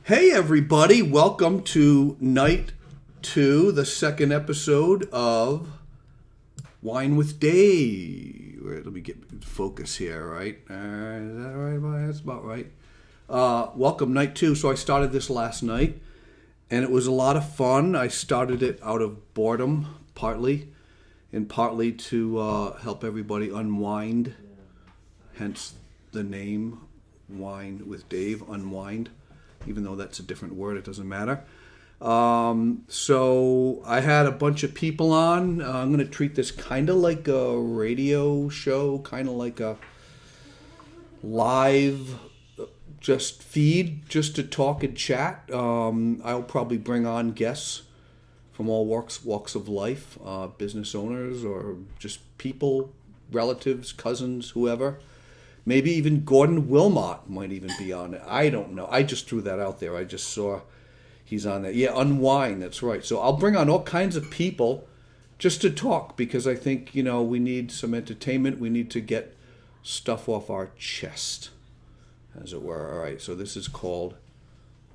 Hey everybody, welcome to night 2, the second episode of Wine with Dave. Let me get focus here, right? Is that right? That's about right. Welcome, night 2. So I started this last night, and it was a lot of fun. I started it out of boredom, partly, and partly to help everybody unwind, hence the name Wine with Dave, unwind. Even though that's a different word, it doesn't matter. So I had a bunch of people on. I'm going to treat this kind of like a radio show, kind of like a live just feed, just to talk and chat. I'll probably bring on guests from all walks of life, business owners or just people, relatives, cousins, whoever. Maybe even Gordon Wilmot might even be on it. I don't know. I just threw that out there. I just saw he's on there. Yeah, Unwind, that's right. So I'll bring on all kinds of people just to talk because I think, we need some entertainment. We need to get stuff off our chest, as it were. All right, so this is called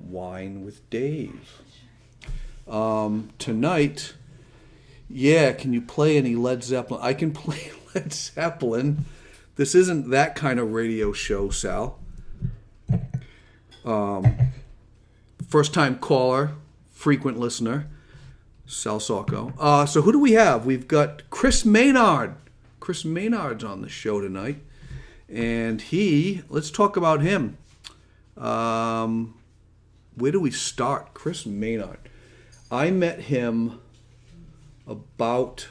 Wine with Dave. Tonight, can you play any Led Zeppelin? I can play Led Zeppelin. This isn't that kind of radio show, Sal. First time caller, frequent listener, Sal Socco. So who do we have? We've got Chris Maynard. Chris Maynard's on the show tonight. And let's talk about him. Where do we start? Chris Maynard. I met him about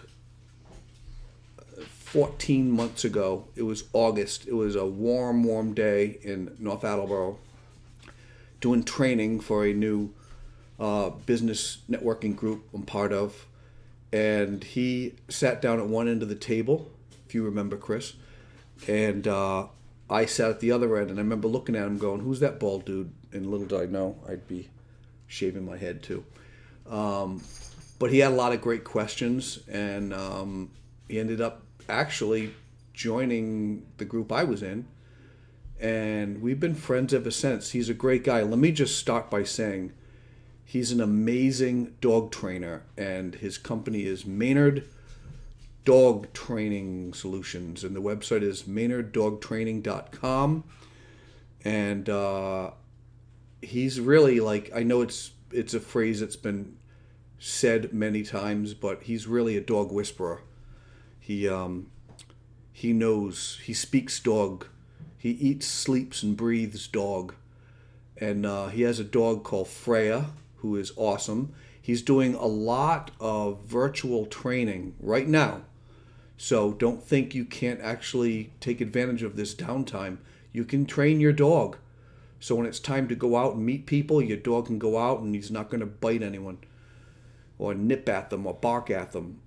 14 months ago. It was August. It was a warm day in North Attleboro doing training for a new business networking group I'm part of. And he sat down at one end of the table, if you remember, Chris. And I sat at the other end, and I remember looking at him going, who's that bald dude? And little did I know I'd be shaving my head too. But he had a lot of great questions, and he ended up actually joining the group I was in, and we've been friends ever since. He's a great guy. Let me just start by saying he's an amazing dog trainer, and his company is Maynard Dog Training Solutions, and the website is MaynardDogTraining.com. And he's really I know it's a phrase that's been said many times, but he's really a dog whisperer. He knows, he speaks dog. He eats, sleeps, and breathes dog. And he has a dog called Freya, who is awesome. He's doing a lot of virtual training right now. So don't think you can't actually take advantage of this downtime. You can train your dog. So when it's time to go out and meet people, your dog can go out and he's not going to bite anyone or nip at them or bark at them.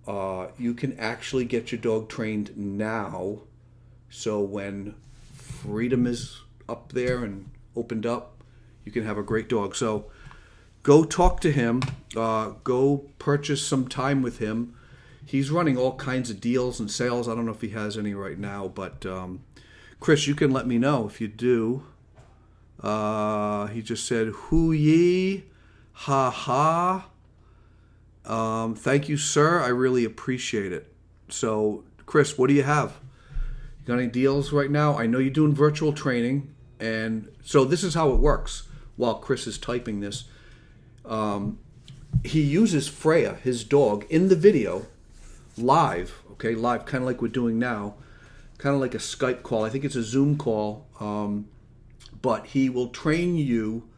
You can actually get your dog trained now. So when freedom is up there and opened up, you can have a great dog. So go talk to him. Go purchase some time with him. He's running all kinds of deals and sales. I don't know if he has any right now, but Chris, you can let me know if you do. He just said, "Hoo yee, ha ha." Thank you, sir. I really appreciate it. So, Chris, what do you have? You got any deals right now? I know you're doing virtual training, and so this is how it works. While Chris is typing this, he uses Freya, his dog, in the video, live. Okay, live, kind of like we're doing now, kind of like a Skype call. I think it's a Zoom call, but he will train you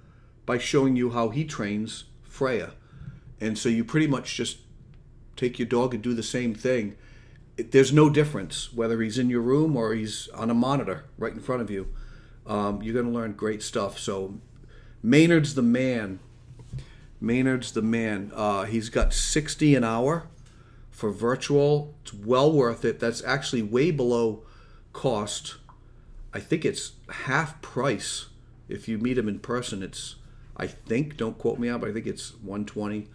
by showing you how he trains Freya. And so you pretty much just take your dog and do the same thing. There's no difference whether he's in your room or he's on a monitor right in front of you. You're going to learn great stuff. So Maynard's the man. Maynard's the man. He's got $60 an hour for virtual. It's well worth it. That's actually way below cost. I think it's half price. If you meet him in person, I think, don't quote me out, but I think it's $120,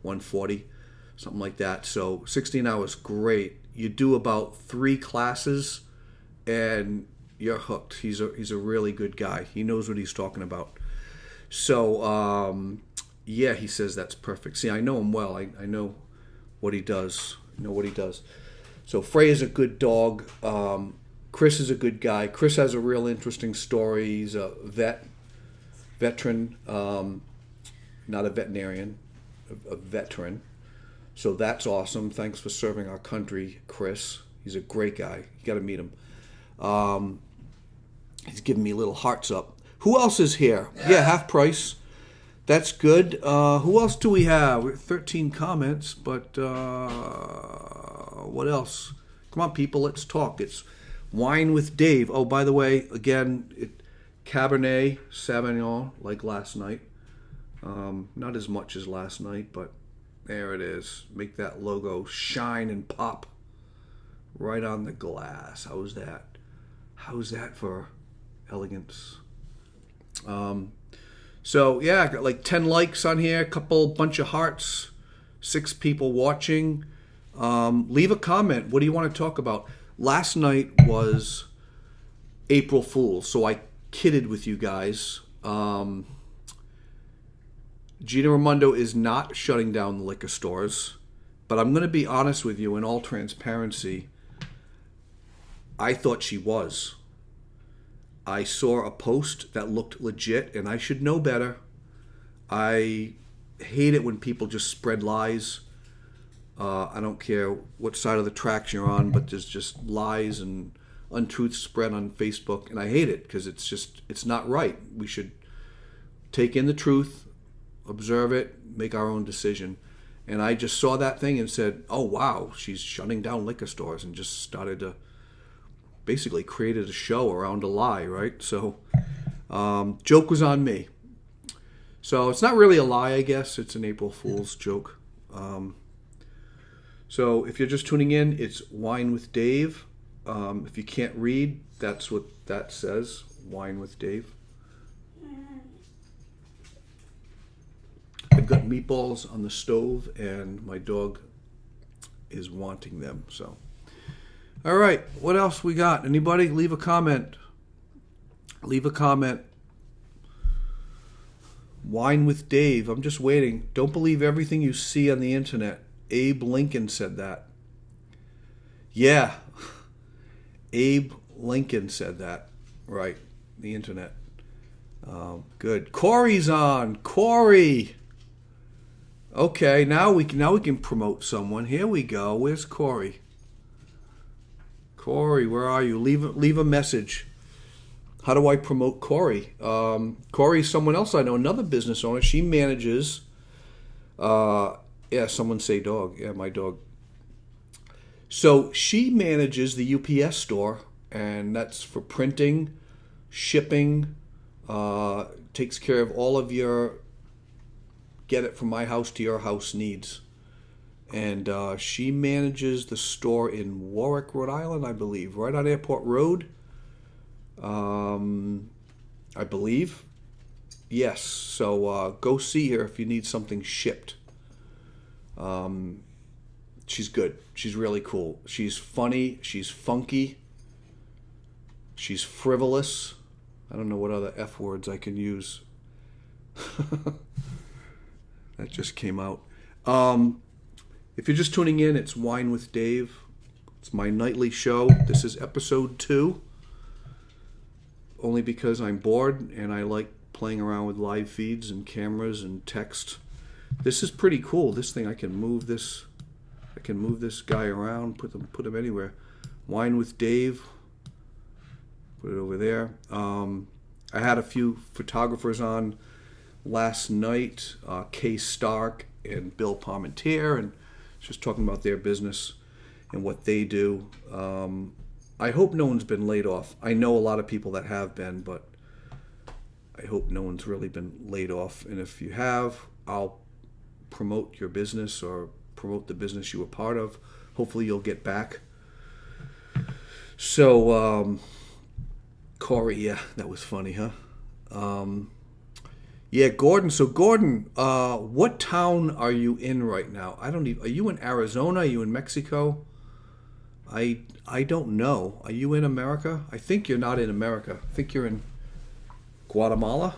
$140, something like that. So 16 hours, great. You do about 3 classes and you're hooked. He's a really good guy. He knows what he's talking about. So, yeah, he says that's perfect. See, I know him well. I know what he does. I know what he does. So Frey is a good dog. Chris is a good guy. Chris has a real interesting story. He's a veteran, not a veterinarian, a veteran. So that's awesome. Thanks for serving our country, Chris. He's a great guy. You got to meet him. He's giving me little hearts up. Who else is here? Yeah, half price. That's good. Who else do we have? We have 13 comments, but what else? Come on, people, let's talk. It's Wine with Dave. Oh, by the way, again, Cabernet Sauvignon, like last night. Not as much as last night, but there it is. Make that logo shine and pop right on the glass. How's that? How's that for elegance? So yeah, I got like 10 likes on here, bunch of hearts, 6 people watching. Leave a comment. What do you want to talk about? Last night was April Fool's, so I kidded with you guys. Gina Raimondo is not shutting down the liquor stores, but I'm going to be honest with you in all transparency. I thought she was. I saw a post that looked legit, and I should know better. I hate it when people just spread lies. I don't care what side of the tracks you're on, but there's just lies and untruths spread on Facebook, and I hate it because it's not right. We should take in the truth, observe it, make our own decision. And I just saw that thing and said, oh, wow, she's shutting down liquor stores, and just started to basically created a show around a lie, right? So joke was on me. So it's not really a lie, I guess. It's an April Fool's joke. So if you're just tuning in, it's Wine with Dave. If you can't read, that's what that says, Wine with Dave. I've got meatballs on the stove, and my dog is wanting them. So, all right, what else we got? Anybody? Leave a comment. Leave a comment. Wine with Dave. I'm just waiting. Don't believe everything you see on the internet. Abe Lincoln said that. Yeah. Abe Lincoln said that. Right. The internet. Good. Corey's on. Corey. Okay, now we can promote someone. Here we go. Where's Corey? Corey, where are you? Leave a message. How do I promote Corey? Corey's someone else I know, another business owner. She manages. Yeah, someone say dog. Yeah, my dog. So she manages the UPS store, and that's for printing, shipping, takes care of all of your get it from my house to your house needs. And she manages the store in Warwick, Rhode Island, I believe, right on Airport Road. I believe. Yes, so go see her if you need something shipped. She's good. She's really cool. She's funny. She's funky. She's frivolous. I don't know what other F words I can use. That just came out. If you're just tuning in, it's Wine with Dave. It's my nightly show. This is episode 2. Only because I'm bored and I like playing around with live feeds and cameras and text. This is pretty cool. This thing, I can move this guy around, put him anywhere. Wine with Dave. Put it over there. I had a few photographers on last night, Kay Stark and Bill Parmentier, and just talking about their business and what they do. I hope no one's been laid off. I know a lot of people that have been, but I hope no one's really been laid off. And if you have, I'll promote your business or promote the business you were part of. Hopefully you'll get back. So, Corey, yeah, that was funny, huh? Yeah, Gordon. So, Gordon, what town are you in right now? Are you in Arizona? Are you in Mexico? I don't know. Are you in America? I think you're not in America. I think you're in Guatemala.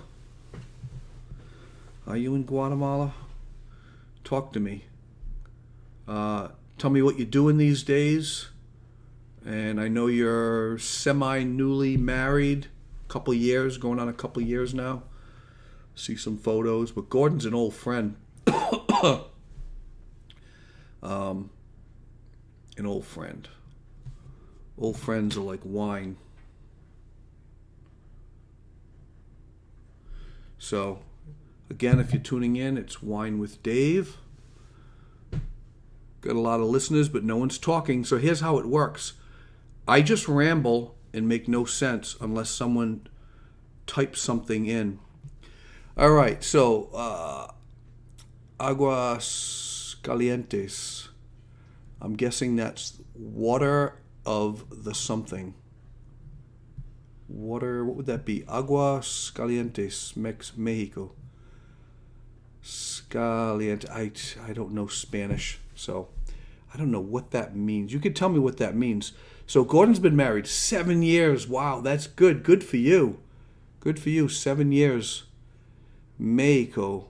Are you in Guatemala? Talk to me. Tell me what you're doing these days. And I know you're semi-newly married, couple years, going on a couple years now. See some photos, but Gordon's an old friend. An old friend. Old friends are like wine. So, again, if you're tuning in, it's Wine with Dave. Got a lot of listeners, but no one's talking. So here's how it works. I just ramble and make no sense unless someone types something in. All right, so aguas calientes. I'm guessing that's water of the something. Water, what would that be? Aguas calientes, Mexico. Scaliente. I don't know Spanish, so I don't know what that means. You could tell me what that means. So Gordon's been married 7 years. Wow, that's good. Good for you. Good for you. 7 years. Mexico.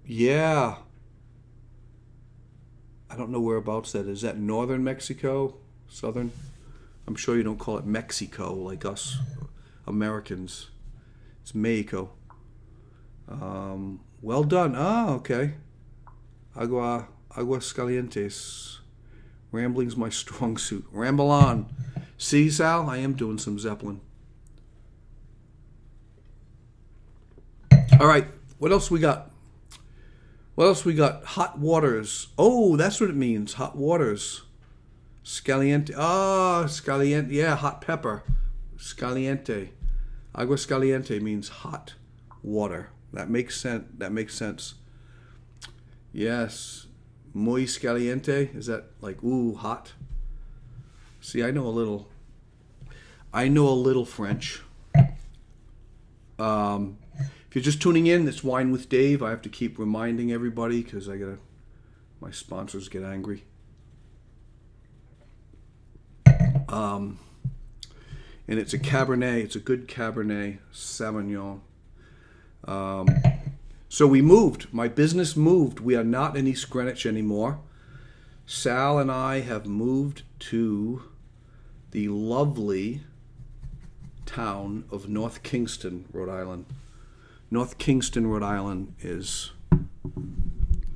Yeah. I don't know whereabouts that is. Is that northern Mexico? Southern? I'm sure you don't call it Mexico like us Americans. It's Mexico. Well done. Ah, okay. Aguas calientes. Rambling's my strong suit. Ramble on. See, Sal? I am doing some Zeppelin. All right. What else we got? What else we got? Hot waters. Oh, that's what it means. Hot waters. Scaliente. Ah, scaliente. Yeah, hot pepper. Scaliente. Agua caliente means hot water. That makes sense. That makes sense. Yes. Muy caliente. Is that like, ooh, hot? See, I know a little French. If you're just tuning in, it's Wine with Dave. I have to keep reminding everybody because my sponsors get angry. And it's a Cabernet. It's a good Cabernet Sauvignon. So we moved. My business moved. We are not in East Greenwich anymore. Sal and I have moved to the lovely town of North Kingston, Rhode Island. North Kingston, Rhode Island is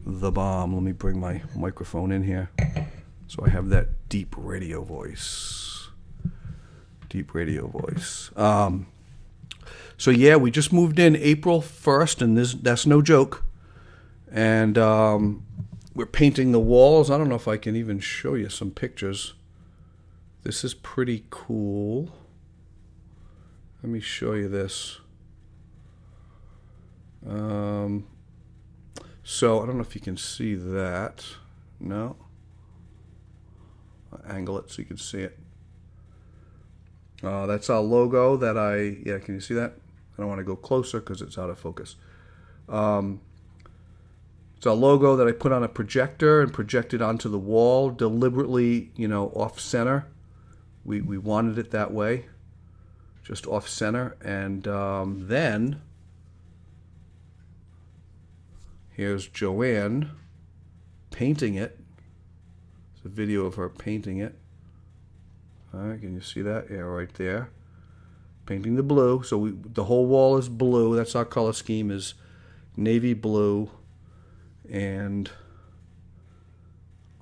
the bomb. Let me bring my microphone in here so I have that deep radio voice. Deep radio voice. So yeah, we just moved in April 1st, and that's no joke. And we're painting the walls. I don't know if I can even show you some pictures. This is pretty cool. Let me show you this. So I don't know if you can see that. No. I'll angle it so you can see it. That's our logo that can you see that? I don't want to go closer because it's out of focus. It's our logo that I put on a projector and projected onto the wall, deliberately, off center. We wanted it that way, just off center. And then here's Joanne painting it. It's a video of her painting it. All right, can you see that? Yeah, right there. Painting the blue. So the whole wall is blue. That's our color scheme, is navy blue and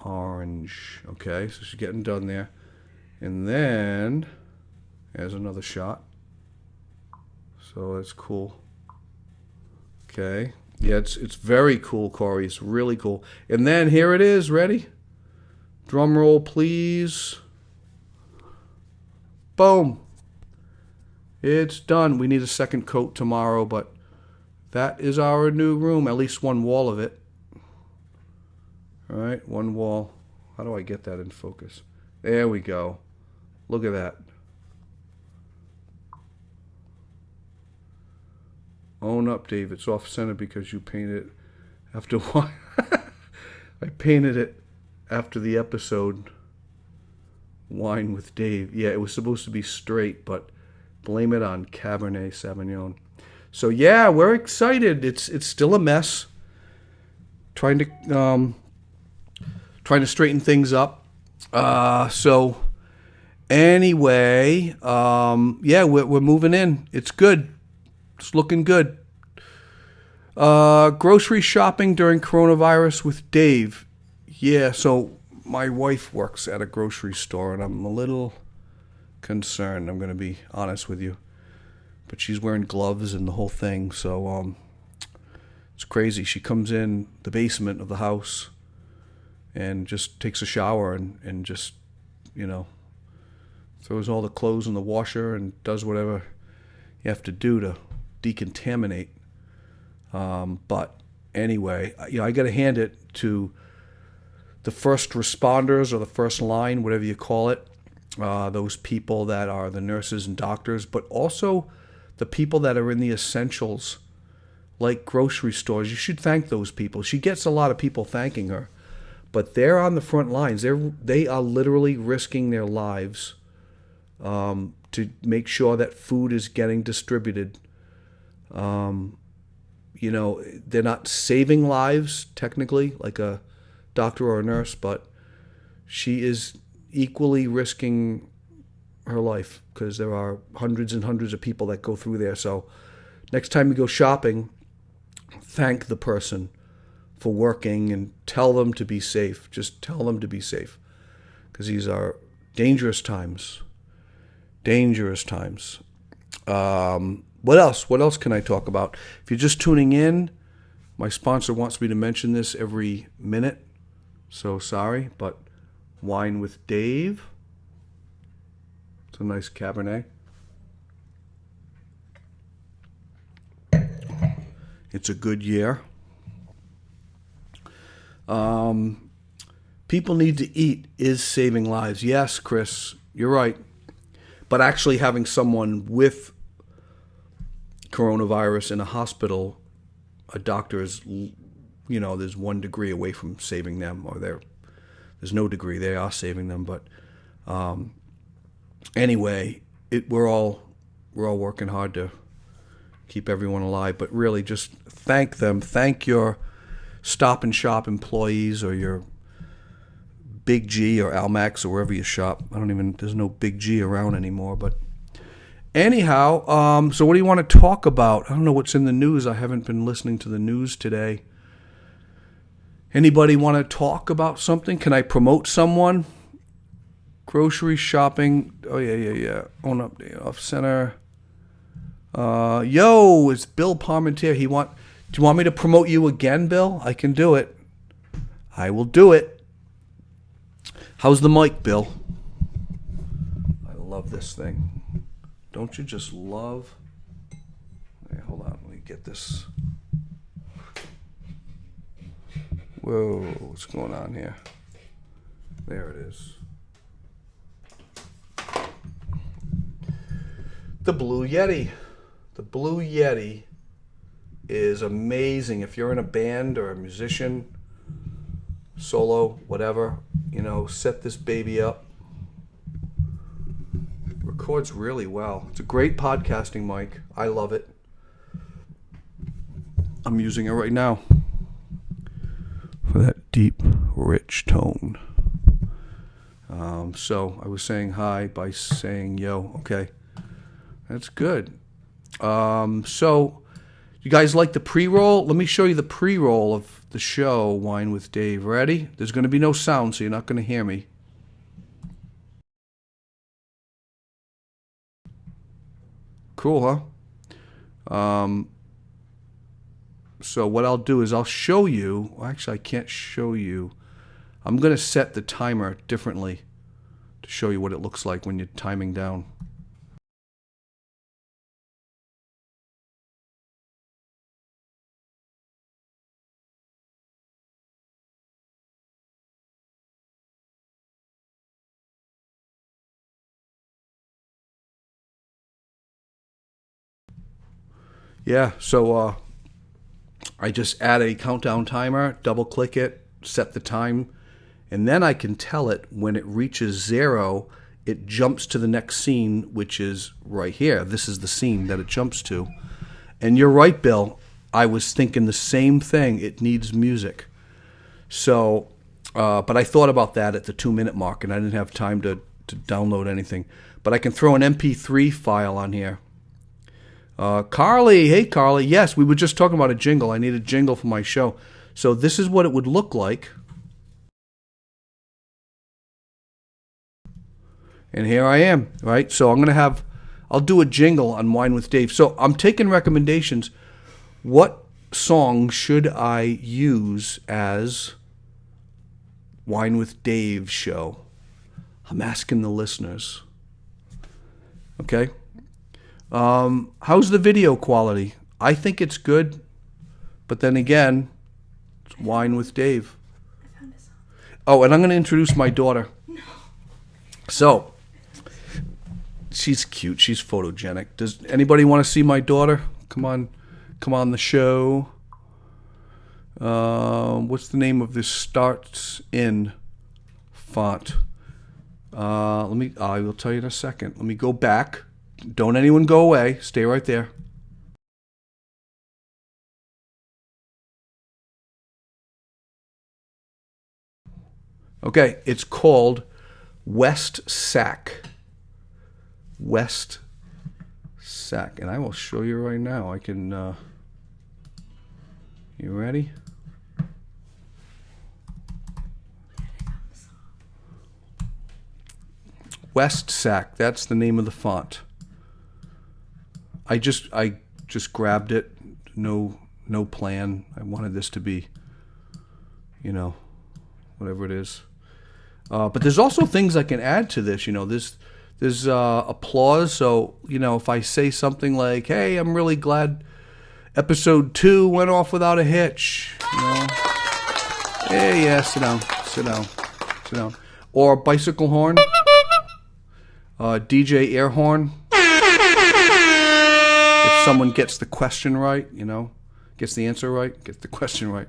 orange. Okay, so she's getting done there. And then there's another shot. So that's cool. Okay. Yeah, it's very cool, Corey. It's really cool. And then here it is. Ready? Drum roll, please. Boom. It's done. We need a second coat tomorrow, but that is our new room. At least one wall of it. All right, one wall. How do I get that in focus? There we go. Look at that. Own up, Dave. It's off center because you painted it after one. I painted it after the episode Wine with Dave. Yeah, it was supposed to be straight, but blame it on Cabernet Sauvignon. So yeah, we're excited. It's still a mess. Trying to straighten things up. So anyway, yeah, we're moving in. It's good. It's looking good. Grocery shopping during coronavirus with Dave. Yeah, so my wife works at a grocery store, and I'm a little concerned. I'm going to be honest with you, but she's wearing gloves and the whole thing. So it's crazy. She comes in the basement of the house and just takes a shower and just, you know, throws all the clothes in the washer and does whatever you have to do to decontaminate. But anyway, I got to hand it to the first responders or the first line, whatever you call it, those people that are the nurses and doctors, but also the people that are in the essentials, like grocery stores. You should thank those people. She gets a lot of people thanking her, but they're on the front lines. They are literally risking their lives to make sure that food is getting distributed. They're not saving lives technically, like a doctor or a nurse, but she is equally risking her life because there are hundreds and hundreds of people that go through there. So next time you go shopping, thank the person for working and tell them to be safe. Just tell them to be safe because these are dangerous times. Dangerous times. What else? What else can I talk about? If you're just tuning in, my sponsor wants me to mention this every minute. So sorry, but Wine with Dave. It's a nice Cabernet. It's a good year. People need to eat is saving lives. Yes, Chris, you're right. But actually having someone with coronavirus in a hospital, a doctor is, there's 1 degree away from saving them, or there's no degree. They are saving them. But anyway, we're all working hard to keep everyone alive. But really, just thank them. Thank your Stop and Shop employees or your Big G or Almax or wherever you shop. There's no Big G around anymore. But anyhow, so what do you want to talk about? I don't know what's in the news. I haven't been listening to the news today. Anybody want to talk about something? Can I promote someone? Grocery shopping. Oh, yeah. On update, off center. It's Bill Parmentier. Do you want me to promote you again, Bill? I can do it. I will do it. How's the mic, Bill? I love this thing. Don't you just love... Hey, hold on, let me get this. Whoa, what's going on here? There it is. The Blue Yeti. The Blue Yeti is amazing. If you're in a band or a musician, solo, whatever, set this baby up. It records really well. It's a great podcasting mic. I love it. I'm using it right now for that deep, rich tone. So I was saying hi by saying yo. Okay, that's good. So you guys like the pre-roll? Let me show you the pre-roll of the show, Wine with Dave. Ready? There's going to be no sound, so you're not going to hear me. Cool, huh? So what I'll do is I'll show you. Well, actually, I can't show you. I'm going to set the timer differently to show you what it looks like when you're timing down. Yeah, so I just add a countdown timer, double click it, set the time, and then I can tell it when it reaches 0, it jumps to the next scene, which is right here. This is the scene that it jumps to. And you're right, Bill. I was thinking the same thing. It needs music. So, but I thought about that at the 2-minute mark, and I didn't have time to download anything. But I can throw an MP3 file on here. Carly, hey Carly. Yes, we were just talking about a jingle. I need a jingle for my show. So this is what it would look like. And here I am, right? So I'll do a jingle on Wine with Dave. So I'm taking recommendations. What song should I use as Wine with Dave show? I'm asking the listeners. Okay. How's the video quality? I think it's good. But then again, it's Wine with Dave. I found a song. Oh, and I'm going to introduce my daughter. No. So, she's cute. She's photogenic. Does anybody want to see my daughter? Come on the show. What's the name of this starts in font? I will tell you in a second. Let me go back. Don't anyone go away. Stay right there. Okay, it's called West Sac. West Sac. And I will show you right now. I can, you ready? West Sac. That's the name of the font. I just grabbed it. No plan. I wanted this to be, whatever it is. But there's also things I can add to this. There's applause. So, if I say something like, hey, I'm really glad episode 2 went off without a hitch. Hey, yeah, sit down. Or bicycle horn. DJ air horn. If someone gets the question right, gets the answer right, gets the question right.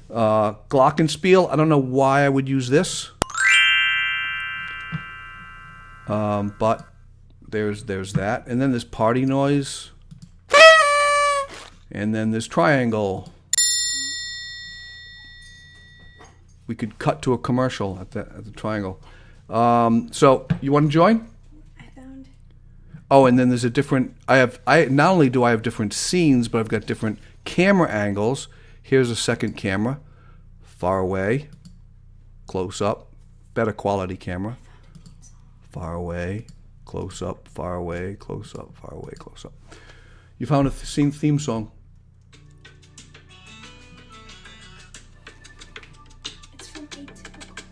Glockenspiel. I don't know why I would use this. But there's that. And then there's party noise. And then there's triangle. We could cut to a commercial at the triangle. So you want to join? I found. Oh, and then there's a different. I not only do I have different scenes, but I've got different camera angles. Here's a second camera, far away, close up, better quality camera. Far away, close up, far away, close up, far away, close up. You found a theme song. It's from Atypical.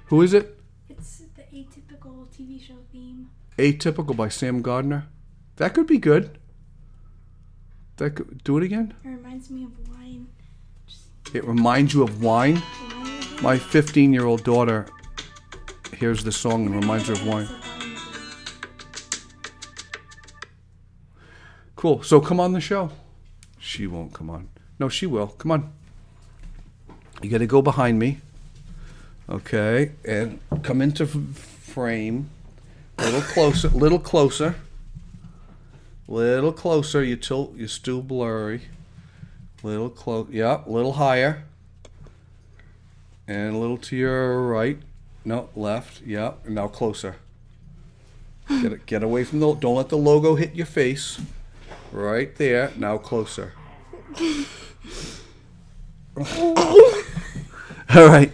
Who is it? It's the Atypical TV show theme. Atypical by Sam Gardner. That could be good. Do it again? It reminds me of wine. It reminds you of wine? My 15-year-old daughter hears this song and reminds her of wine. Cool. So come on the show. She won't come on. No, she will. Come on. You got to go behind me. Okay. And come into frame. A little closer. Little closer. Little closer. You're still blurry. Little close. Yep. Little higher. And a little to your right. No, left. Yep. And now closer. Get away from the. Don't let the logo hit your face. Right there. Now closer. All right.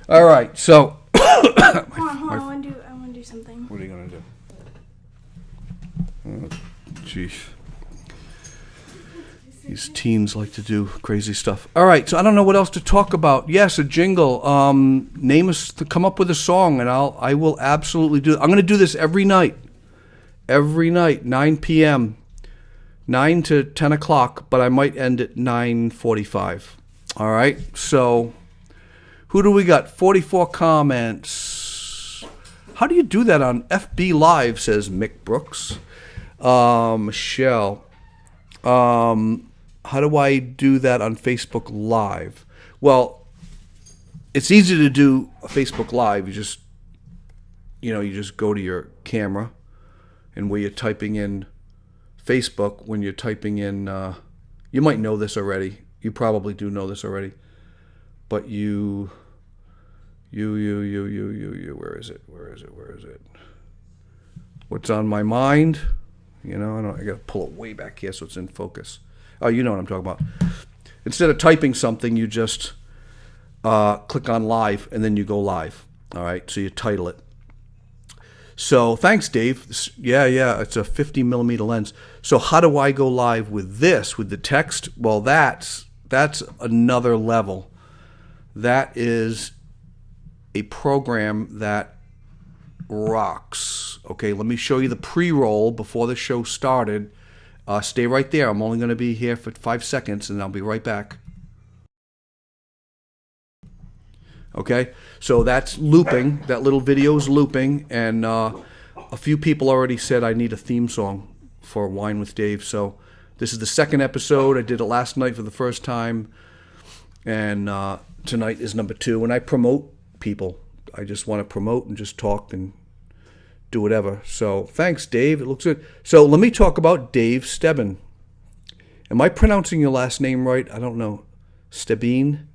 All right. So. Hold on. I want to do something. What are you gonna do? Oh, jeez. These teens like to do crazy stuff. All right, so I don't know what else to talk about. Yes, a jingle. Come up with a song, and I will absolutely do it. I'm going to do this every night. Every night, 9 p.m., 9 to 10 o'clock, but I might end at 9:45. All right, so who do we got? 44 comments. How do you do that on FB Live, says Mick Brooks. Michelle. How do I do that on Facebook Live? Well, it's easy to do a Facebook Live. You just go to your camera and where you're typing in Facebook, when you're typing in, you might know this already. You probably do know this already. But you, where is it? What's on my mind? You know, I got to pull it way back here so it's in focus. Oh, you know what I'm talking about. Instead of typing something, you just click on live, and then you go live. All right, so you title it. So thanks, Dave. Yeah, it's a 50 millimeter lens. So how do I go live with this, with the text? Well, that's another level. That is a program that rocks. Okay, let me show you the pre-roll before the show started. Stay right there. I'm only going to be here for 5 seconds, and I'll be right back. Okay, so that's looping. That little video is looping, and a few people already said I need a theme song for Wine with Dave. So this is the second episode. I did it last night for the first time, and tonight is number 2. And I promote people. I just want to promote and just talk and do whatever. So thanks, Dave. It looks good. So let me talk about Dave Stebbin. Am I pronouncing your last name right? I don't know. Stebbin?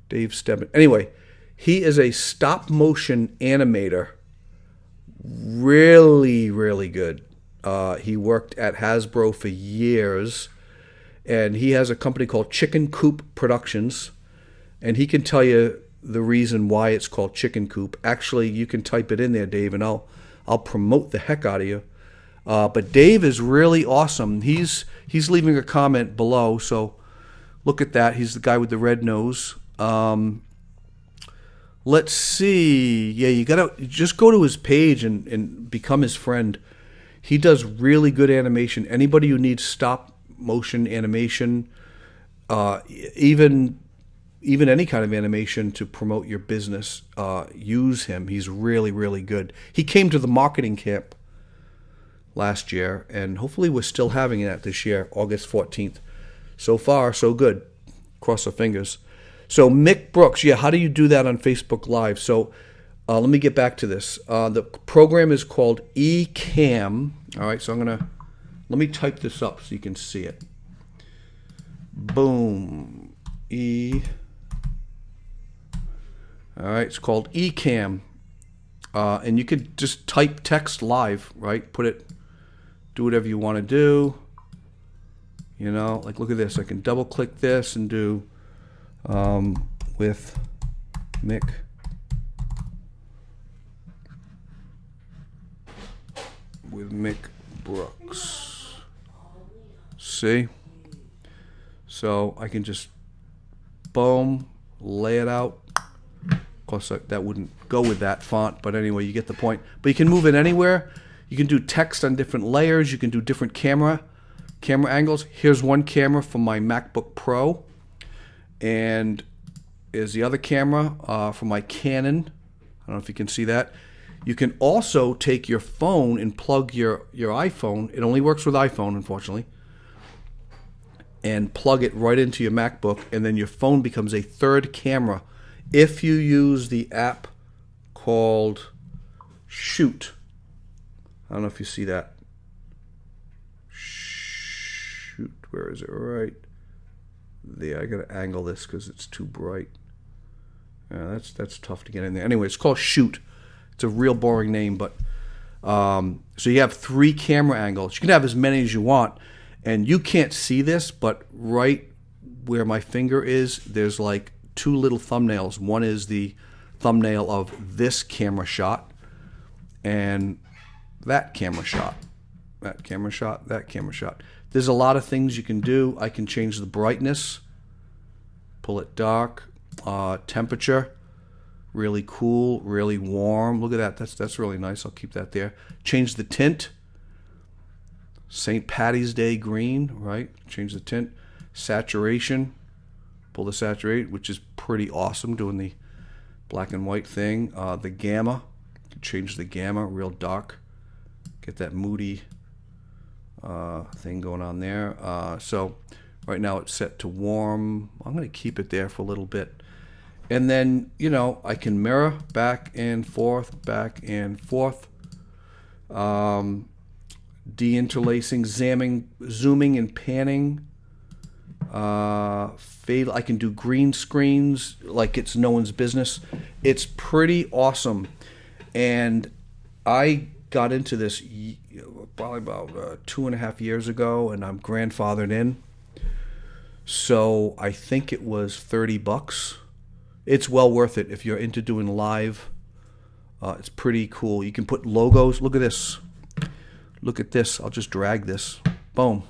Dave Stebbin. Anyway, he is a stop motion animator. Really, really good. He worked at Hasbro for years, and he has a company called Chicken Coop Productions, and he can tell you the reason why it's called Chicken Coop. Actually, you can type it in there, Dave, and I'll promote the heck out of you. But Dave is really awesome. He's leaving a comment below, so look at that. He's the guy with the red nose. Let's see. Yeah, you gotta just go to his page and become his friend. He does really good animation. Anybody who needs stop motion animation, even any kind of animation to promote your business, use him. He's really, really good. He came to the marketing camp last year, and hopefully we're still having that this year, August 14th. So far, so good. Cross our fingers. So Mick Brooks, yeah, how do you do that on Facebook Live? So let me get back to this. The program is called eCam. All right, so let me type this up so you can see it. Boom. All right, it's called eCam. And you could just type text live, right? Do whatever you want to do. You know, like look at this. I can double click this and do with Mick Brooks. See? So I can just boom, lay it out. Of course, that wouldn't go with that font, but anyway, you get the point. But you can move it anywhere. You can do text on different layers. You can do different camera angles. Here's one camera from my MacBook Pro, and here's the other camera from my Canon. I don't know if you can see that. You can also take your phone and plug your iPhone. It only works with iPhone, unfortunately. And plug it right into your MacBook, and then your phone becomes a third camera if you use the app called Shoot. I don't know if you see that. Shoot, where is it? Right there. I gotta angle this because it's too bright. That's tough to get in there. Anyway, it's called Shoot. It's a real boring name, but so you have 3 camera angles. You can have as many as you want, and you can't see this, but right where my finger is, there's like 2 little thumbnails. One is the thumbnail of this camera shot, and that camera shot, that camera shot, that camera shot. There's a lot of things you can do. I can change the brightness, pull it dark, temperature, really cool, really warm. Look at that. That's really nice. I'll keep that there. Change the tint. St. Patty's Day green, right? Change the tint. Saturation. Pull the saturate, which is pretty awesome, doing the black and white thing. The gamma. Change the gamma, real dark. Get that moody thing going on there. So right now it's set to warm. I'm going to keep it there for a little bit. And then, I can mirror back and forth, deinterlacing, zooming and panning. Fade. I can do green screens like it's no one's business. It's pretty awesome. And I got into this probably about 2.5 years ago, and I'm grandfathered in. So I think it was $30. It's well worth it if you're into doing live. It's pretty cool. You can put logos. Look at this. Look at this. I'll just drag this. Boom.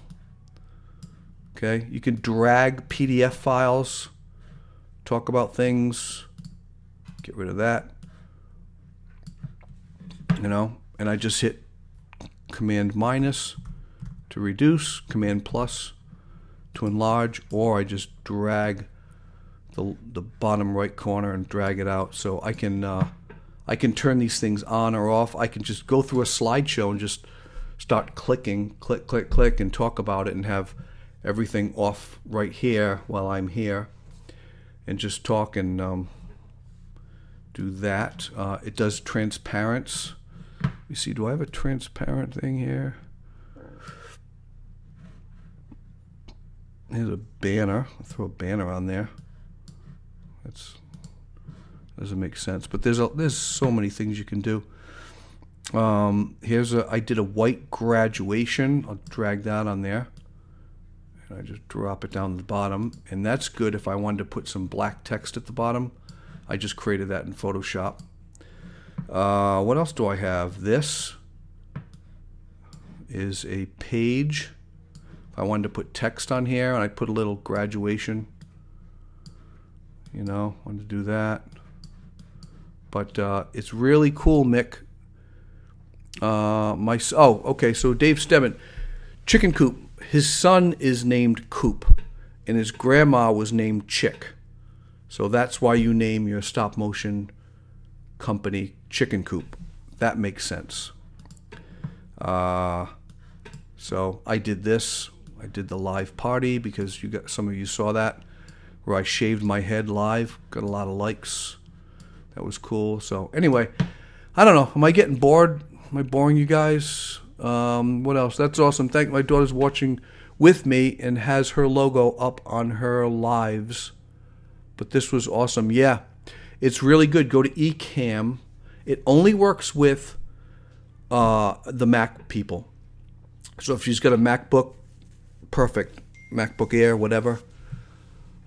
Okay. You can drag PDF files. Talk about things. Get rid of that. And I just hit Command minus to reduce, Command plus to enlarge, or I just drag the bottom right corner and drag it out. So I can turn these things on or off. I can just go through a slideshow and just start clicking, click, click, click, and talk about it and have everything off right here while I'm here, and just talk and do that. It does transparents. You see, do I have a transparent thing here? Here's a banner. I'll throw a banner on there. That's doesn't make sense, but there's so many things you can do. I did a white graduation. I'll drag that on there, and I just drop it down to the bottom, and that's good if I wanted to put some black text at the bottom. I just created that in Photoshop. What else do I have? This is a page. If I wanted to put text on here, and I put a little graduation, wanted to do that. But it's really cool, Mick. Okay. So Dave Stebbin, Chicken Coop. His son is named Coop, and his grandma was named Chick. So that's why you name your stop motion company Chicken Coop. That makes sense. So I did this. I did the live party because some of you saw that, where I shaved my head live. Got a lot of likes. That was cool. So anyway, I don't know. Am I getting bored? Am I boring you guys? What else? That's awesome. My daughter's watching with me and has her logo up on her lives. But this was awesome. Yeah, it's really good. Go to Ecamm. It only works with the Mac people. So if she's got a MacBook, perfect. MacBook Air, whatever.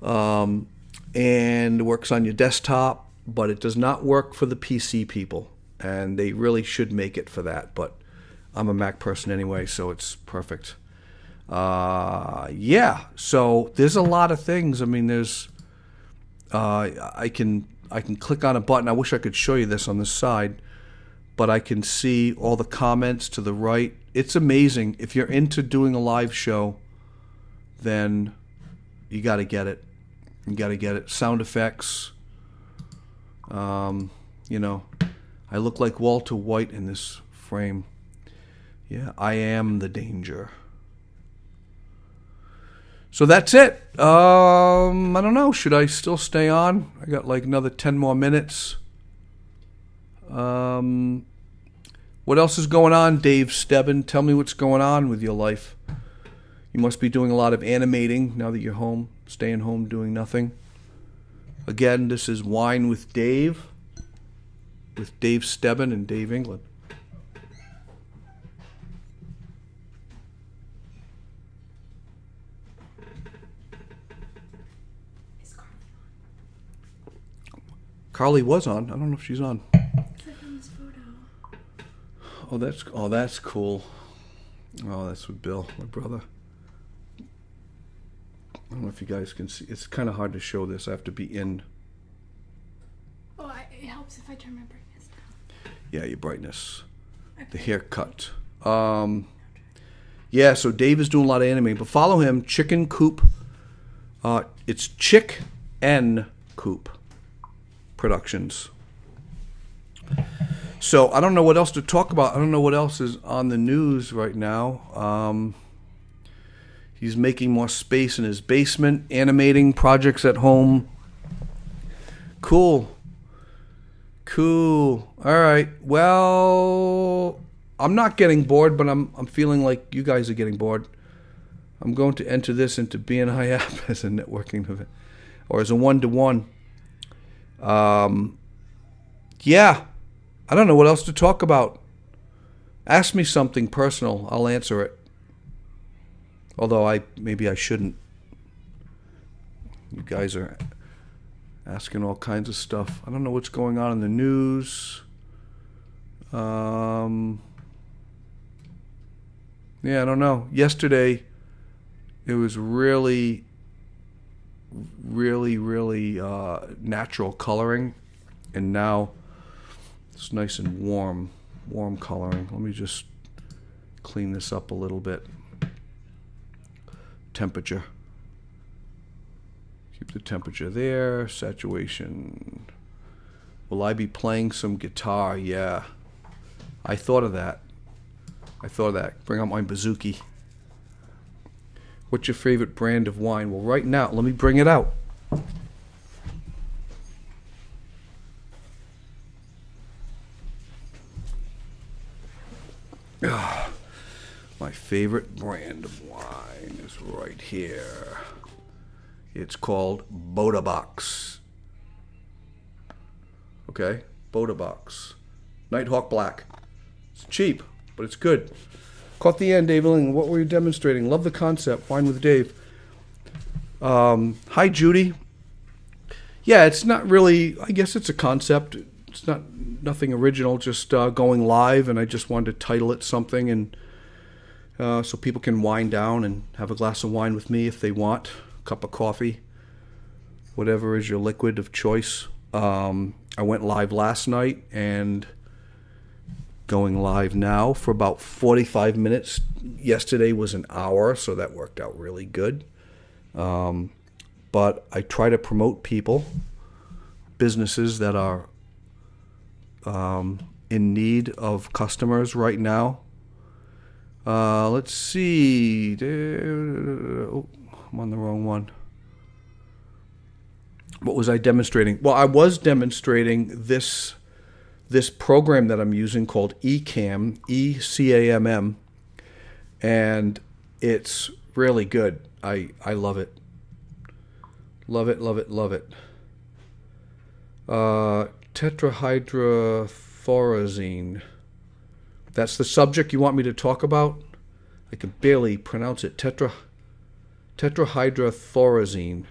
And works on your desktop, but it does not work for the PC people. And they really should make it for that. But I'm a Mac person anyway, so it's perfect. Yeah, so there's a lot of things. I mean, there's... I can click on a button. I wish I could show you this on the side, but I can see all the comments to the right. It's amazing. If you're into doing a live show, then you got to get it. You got to get it. Sound effects. I look like Walter White in this frame. Yeah, I am the danger. So that's it. I don't know. Should I still stay on? I got like another 10 more minutes. What else is going on, Dave Stebbin? Tell me what's going on with your life. You must be doing a lot of animating now that you're home, staying home, doing nothing. Again, this is Wine with Dave Stebbin and Dave Englund. Carly was on. I don't know if she's on. It's like in this photo. Oh, that's cool. Oh, that's with Bill, my brother. I don't know if you guys can see. It's kind of hard to show this. I have to be in. Oh, it helps if I turn my brightness down. Yeah, your brightness. Okay. The haircut. Yeah, so Dave is doing a lot of anime, but follow him, Chicken Coop. It's Chick N Coop Productions. So I don't know what else to talk about. I don't know what else is on the news right now. He's making more space in his basement, animating projects at home, Cool. Cool. All right. Well, I'm not getting bored, but I'm feeling like you guys are getting bored. I'm going to enter this into BNI app as a networking event or as a one-to-one. Yeah. I don't know what else to talk about. Ask me something personal. I'll answer it. Although maybe I shouldn't. You guys are asking all kinds of stuff. I don't know what's going on in the news. Yeah, I don't know. Yesterday, it was really natural coloring, and now it's nice and warm coloring. Let me just clean this up a little bit. Temperature. Keep the temperature there. Saturation. Will I be playing some guitar? Yeah. I thought of that. Bring out my bouzouki. What's your favorite brand of wine? Well, right now, let me bring it out. My favorite brand of wine is right here. It's called Box. Okay? Box. Nighthawk Black. It's cheap, but it's good. Caught the end, Dave Englund. What were you demonstrating? Love the concept. Wine with Dave. Hi, Judy. Yeah, it's not really, I guess it's a concept. It's nothing original, just going live, and I just wanted to title it something, and so people can wind down and have a glass of wine with me if they want, a cup of coffee, whatever is your liquid of choice. I went live last night and going live now for about 45 minutes. Yesterday was an hour, so that worked out really good. But I try to promote people, businesses that are in need of customers right now. Let's see. Oh, I'm on the wrong one. What was I demonstrating? Well, I was demonstrating this program that I'm using called eCamm, ECAMM, and it's really good. I love it. Love it. Tetrahydrothorazine. That's the subject you want me to talk about? I can barely pronounce it. Tetrahydrothorazine.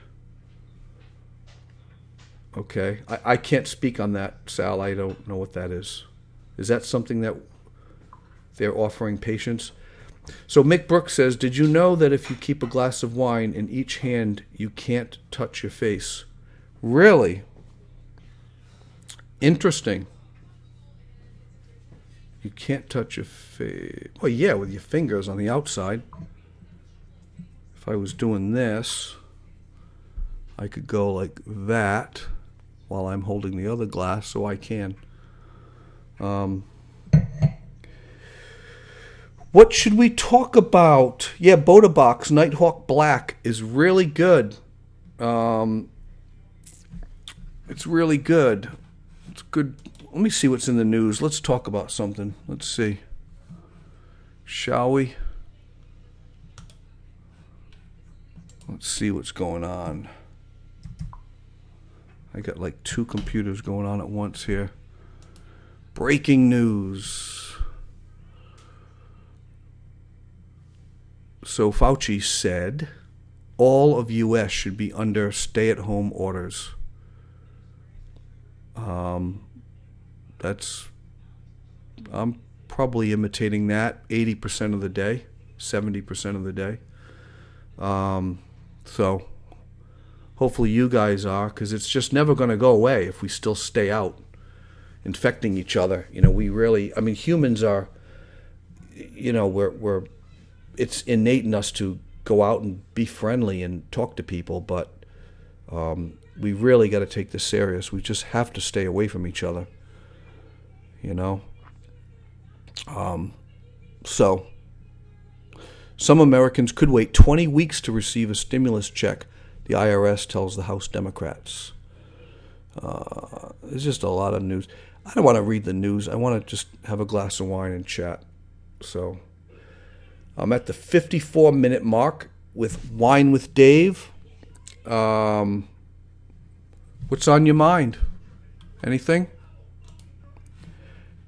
Okay. I can't speak on that, Sal. I don't know what that is. Is that something that they're offering patients? So Mick Brooks says, did you know that if you keep a glass of wine in each hand, you can't touch your face? Really? Interesting. You can't touch your face. Well, yeah, with your fingers on the outside. If I was doing this, I could go like that while I'm holding the other glass, so I can. What should we talk about? Yeah, Box Nighthawk Black is really good. It's really good. It's good. Let me see what's in the news. Let's talk about something. Let's see. Shall we? Let's see what's going on. I got like two computers going on at once here. Breaking news. So Fauci said all of U.S. should be under stay-at-home orders. I'm probably imitating that 80% of the day, 70% of the day. So hopefully you guys are, because it's just never going to go away if we still stay out infecting each other. Humans are, we're it's innate in us to go out and be friendly and talk to people, but we really got to take this serious. We just have to stay away from each other, So some Americans could wait 20 weeks to receive a stimulus check, the IRS tells the House Democrats. There's just a lot of news. I don't want to read the news. I want to just have a glass of wine and chat. So I'm at the 54-minute mark with Wine with Dave. What's on your mind? Anything?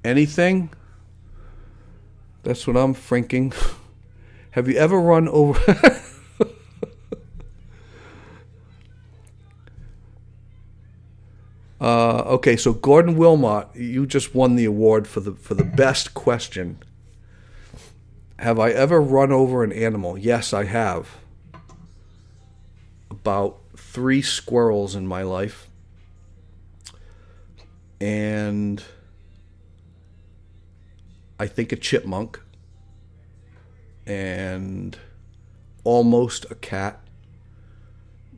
Anything? That's what I'm thinking. Have you ever run over... Okay, so Gordon Wilmot, you just won the award for the best question. Have I ever run over an animal? Yes, I have. About 3 squirrels in my life. And I think a chipmunk. And almost a cat.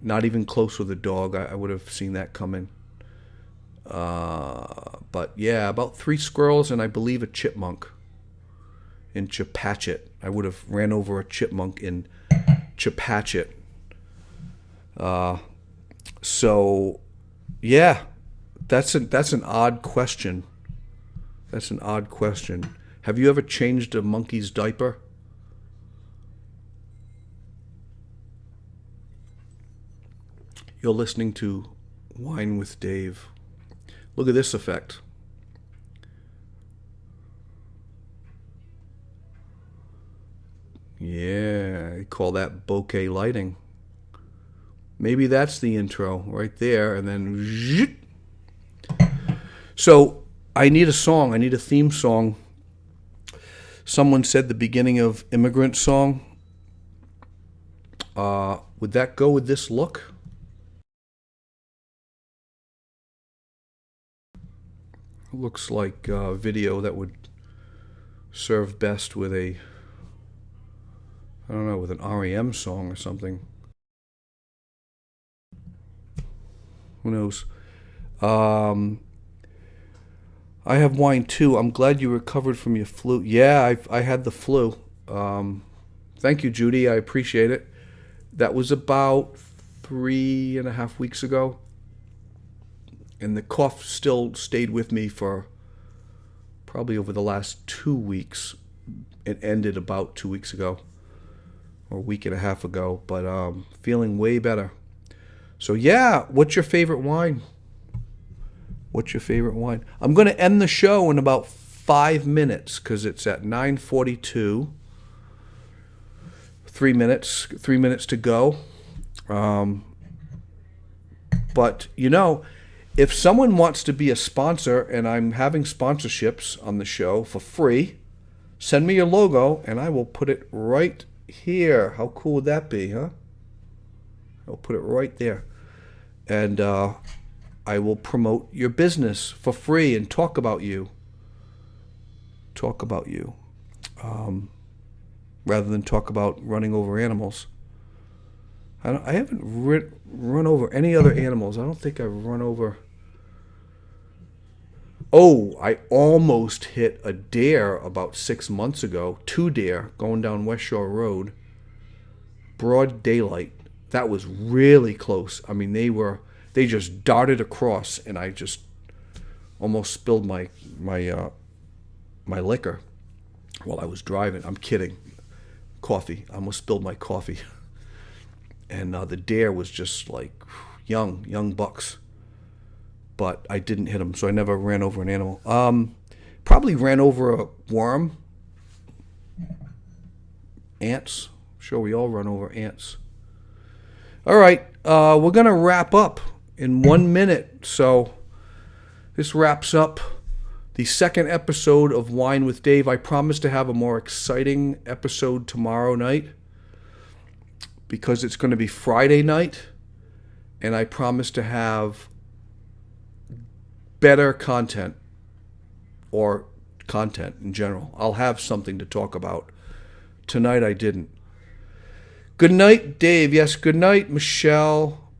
Not even close with a dog. I would have seen that coming. But yeah, about 3 squirrels and I believe a chipmunk in Chepachet. I would have ran over a chipmunk in Chepachet. So yeah, that's an odd question. That's an odd question. Have you ever changed a monkey's diaper? You're listening to Wine with Dave. Look at this effect. Yeah, they call that bokeh lighting. Maybe that's the intro right there, and then... So, I need a song. I need a theme song. Someone said the beginning of Immigrant Song. Would that go with this look? Looks like a video that would serve best with a, I don't know, with an REM song or something. Who knows? I have wine too. I'm glad you recovered from your flu. Yeah, I had the flu. Thank you, Judy. I appreciate it. That was about 3.5 weeks ago. And the cough still stayed with me for probably over the last 2 weeks. It ended about 2 weeks ago, or a week and a half ago, but feeling way better. So yeah, what's your favorite wine? What's your favorite wine? I'm going to end the show in about 5 minutes because it's at 9:42. 3 minutes to go. But you know, if someone wants to be a sponsor, and I'm having sponsorships on the show for free, send me your logo and I will put it right here. How cool would that be, huh? I'll put it right there. And I will promote your business for free and talk about you. Talk about you. Rather than talk about running over animals. I haven't run over any other animals. I don't think I've run over... Oh, I almost hit a deer about 6 months ago. 2 deer going down West Shore Road. Broad daylight. That was really close. I mean, they just darted across, and I just almost spilled my liquor while I was driving. I'm kidding. Coffee. I almost spilled my coffee. And the deer was just like young bucks. But I didn't hit them, so I never ran over an animal. Probably ran over a worm. Ants. Sure, we all run over ants. All right, we're going to wrap up in 1 minute. So this wraps up the second episode of Wine with Dave. I promise to have a more exciting episode tomorrow night because it's going to be Friday night. And I promise to have better content, or content in general. I'll have something to talk about. Tonight I didn't. Good night, Dave. Yes, good night, Michelle.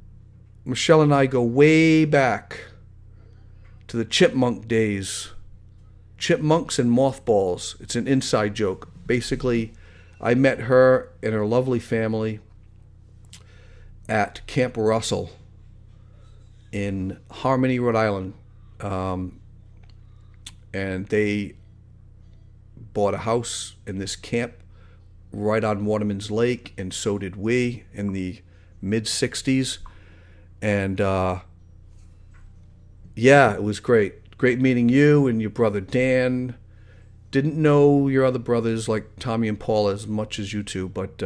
Michelle and I go way back to the chipmunk days. Chipmunks and mothballs. It's an inside joke. Basically, I met her and her lovely family at Camp Russell. in Harmony, Rhode Island. And they bought a house in this camp right on Waterman's Lake, and so did we in the mid 60s. And yeah, it was great. Great meeting you and your brother Dan. Didn't know your other brothers like Tommy and Paul as much as you two, but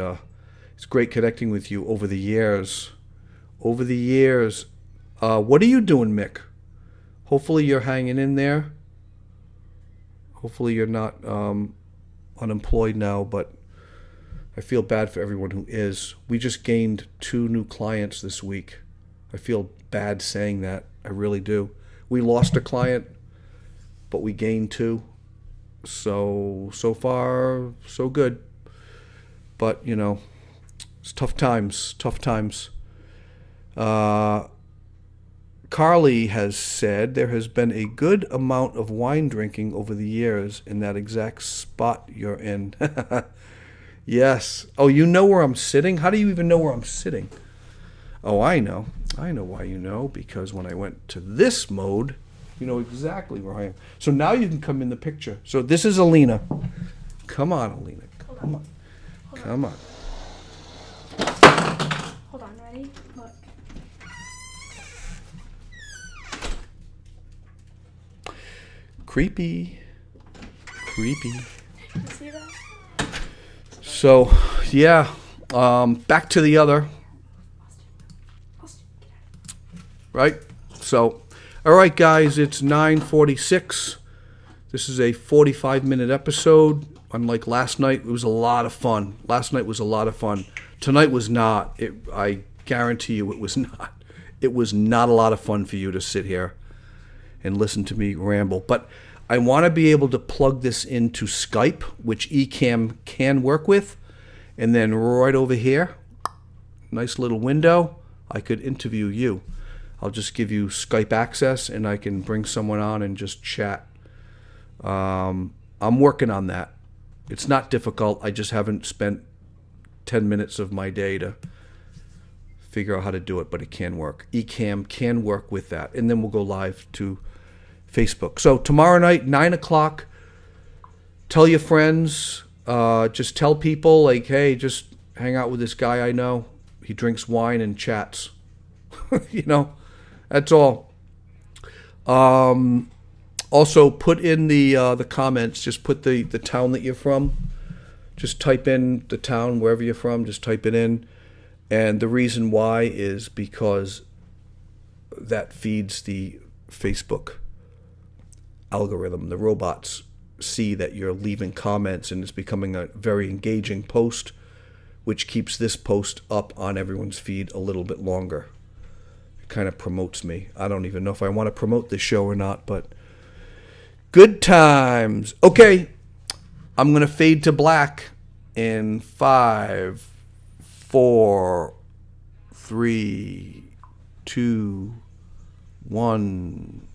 it's great connecting with you over the years. Over the years. What are you doing, Mick? Hopefully you're hanging in there. Hopefully you're not unemployed now, but I feel bad for everyone who is. We just gained 2 new clients this week. I feel bad saying that. I really do. We lost a client, but we gained 2. So far, so good. But, you know, it's tough times. Carly has said there has been a good amount of wine drinking over the years in that exact spot you're in. Yes. Oh, you know where I'm sitting? How do you even know where I'm sitting? Oh, I know. I know why you know, because when I went to this mode, you know exactly where I am. So now you can come in the picture. So this is Alina. Come on, Alina. Come on. Come on. Hold on, ready? Look. Creepy. You see that? So, yeah. Back to the other. Right? So, all right, guys, it's 9:46. This is a 45-minute episode. Unlike last night, it was a lot of fun. Last night was a lot of fun. Tonight was not. I guarantee you it was not. It was not a lot of fun for you to sit here and listen to me ramble. But I want to be able to plug this into Skype, which Ecamm can work with. And then right over here, nice little window, I could interview you. I'll just give you Skype access, and I can bring someone on and just chat. I'm working on that. It's not difficult. I just haven't spent 10 minutes of my day to figure out how to do it, but it can work. Ecamm can work with that. And then we'll go live to Facebook. So tomorrow night, 9 o'clock, tell your friends. Just tell people, like, hey, just hang out with this guy I know. He drinks wine and chats. You know, that's all. Also, put in the comments, just put the town that you're from. Just type in the town, wherever you're from, just type it in. And the reason why is because that feeds the Facebook algorithm. The robots see that you're leaving comments, and it's becoming a very engaging post, which keeps this post up on everyone's feed a little bit longer. It kind of promotes me. I don't even know if I want to promote this show or not, but good times. Okay, I'm going to fade to black in 5, 4, 3, 2, 1.